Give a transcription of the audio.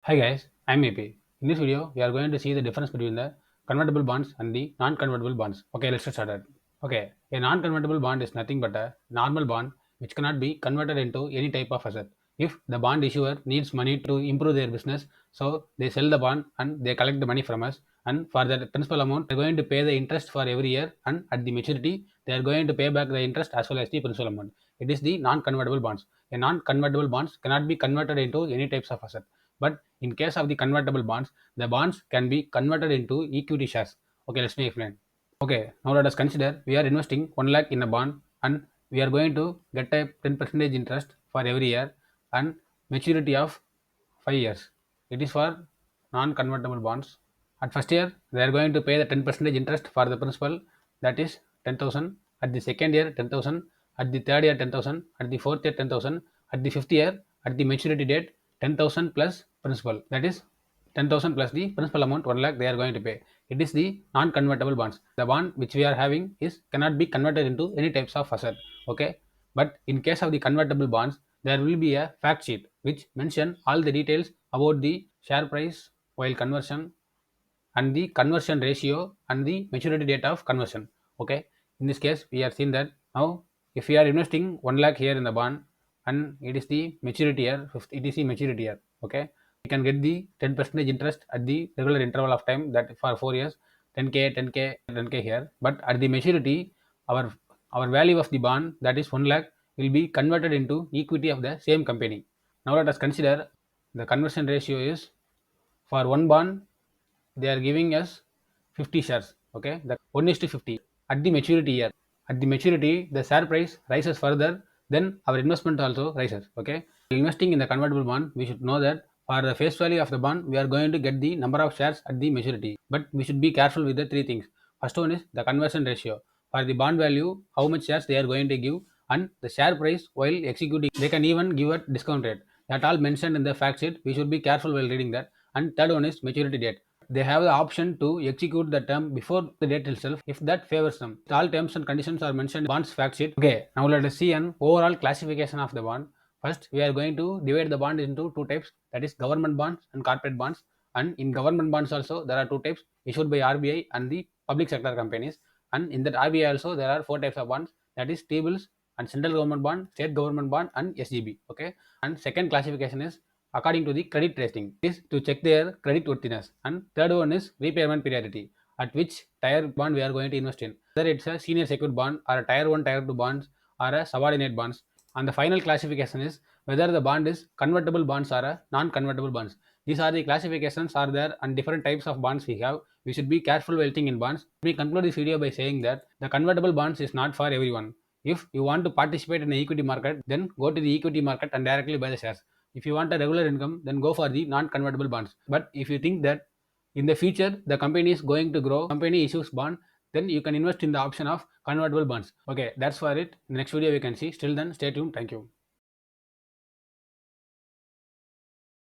Hi guys, I'm AP. In this video, we are going to see the difference between the convertible bonds and the non-convertible bonds. Okay, let's get started. Okay, a non-convertible bond is nothing but a normal bond which cannot be converted into any type of asset. If the bond issuer needs money to improve their business, so they sell the bond and they collect the money from us. And for the principal amount, they're going to pay the interest for every year, and at the maturity, they are going to pay back the interest as well as the principal amount. It is the non-convertible bonds. A non-convertible bonds cannot be converted into any types of asset. But in case of the convertible bonds, the bonds can be converted into equity shares. Okay, let me explain. Okay, now let us consider we are investing 1 lakh in a bond and we are going to get a 10% interest for every year and maturity of 5 years. It is for non-convertible bonds. At first year, they are going to pay the 10% interest for the principal, that is 10,000. At the second year, 10,000. At the third year, 10,000. At the fourth year, 10,000. At the fifth year, at the maturity date, 10,000 plus principal, that is 10,000 plus the principal amount 1 lakh they are going to pay. It is the non-convertible bonds. The bond which we are having is cannot be converted into any types of asset. Okay, but in case of the convertible bonds, there will be a fact sheet which mention all the details about the share price while conversion and the conversion ratio and the maturity date of conversion. Okay, in this case we are seen that now if we are investing 1 lakh here in the bond and it is the maturity year, it is the maturity year. Okay, we can get the 10% interest at the regular interval of time, that for 4 years, 10k 10k 10k here. But at the maturity, our our value of the bond, that is 1 lakh, will be converted into equity of the same company. Now let us consider the conversion ratio is, for one bond they are giving us 50 shares. Okay, the 1 is to 50 at the maturity year. At the maturity, the share price rises further, then our investment also rises. Okay, investing in the convertible bond, we should know that for the face value of the bond, we are going to get the number of shares at the maturity, but we should be careful with the three things. First one is the conversion ratio. For the bond value, how much shares they are going to give, and the share price while executing, they can even give a discount rate. That all mentioned in the fact sheet, we should be careful while reading that. And third one is maturity date. They have the option to execute the term before the date itself if that favors them. All terms and conditions are mentioned in bonds fact sheet. Okay, now let us see an overall classification of the bond. First, we are going to divide the bond into two types, that is government bonds and corporate bonds. And in government bonds also there are two types, issued by RBI and the public sector companies. And in that RBI also there are four types of bonds, that is T-bills and central government bond, state government bond, and SGB. Okay, and second classification is according to the credit rating, is to check their credit worthiness. And third one is repayment periodicity, at which tier bond we are going to invest in, whether it's a senior secured bond or a tier 1 tier 2 bonds or a subordinate bonds. And the final classification is whether the bond is convertible bonds or a non-convertible bonds. These are the classifications are there, and different types of bonds we have. We should be careful while thinking in bonds. We conclude this video by saying that the convertible bonds is not for everyone. If you want to participate in the equity market, then go to the equity market and directly buy the shares. If you want a regular income, then go for the non-convertible bonds. But if you think that in the future the company is going to grow, company issues bond, then you can invest in the option of convertible bonds. Okay, that's for it. Next video we can see. Till then, stay tuned. Thank you.